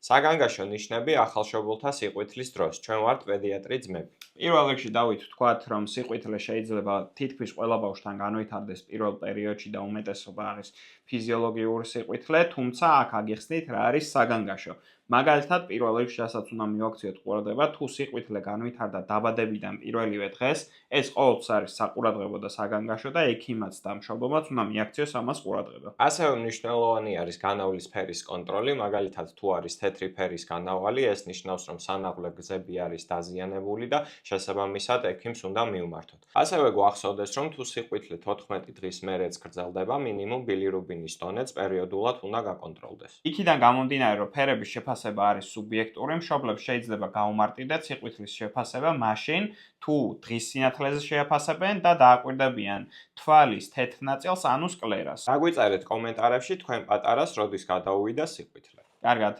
საგანგაშო ნიშნები ახალშობილთა სიყვითლის დროს. ჩვენ ვართ პედიატრი ძმები. პირველ რიგში დავით ვთქვათ, რომ სიყვითლე შეიძლება თითქმის ყველა ბავშვთან განვითარდეს პირველ პერიოდში და უმეტესობა არის ფიზიოლოგიური სიყვითლე, თუმცა აქ აგიხსნით რა არის საგანგაშო. მაგალითად, პირველ რიგში რასაც უნდა მივაქციოთ ყურადღება, თუ სიყვითლე განვითარდა დაბადებიდან პირველივე დღეს, ეს ყოველთვის არის საყურადღებო და საგანგაშო და ექიმაც და მშობლობაც უნდა მიაქციოს ამას ყურადღება. ასევე მნიშვნელოვანი არის განავლის ფერის კონტროლი, მაგალითად თუ არის თეთრი ფერის განავალი, ეს ნიშნავს, რომ სანაღვლე გზები არის დაზიანებული და შესაბამისად ექიმს უნდა მიუმართოთ. ასევე გვახსოვდეს, რომ თუ სიყვითლე 14 დღის მერეც გრძელდება, მინიმუმ ბილირუბინის დონეც პერიოდულად უნდა გაკონტროლდეს. იქიდან გამომდინარე, რომ ფერების შეფასება არის სუბიექტური, მშობლებს შეიძლება გაუმარტივდეთ სიყვითლის შეფასება მაშინ, თუ დღის სინათლეზე შეაფასებენ და დააკვირდებიან თვალის თეთრ ნაწილს, ანუ სკლერას. დაგვიწერეთ კომენტარებში თქვენ პატარას როდის გადაუვიდა სიყვითლე. კარგად.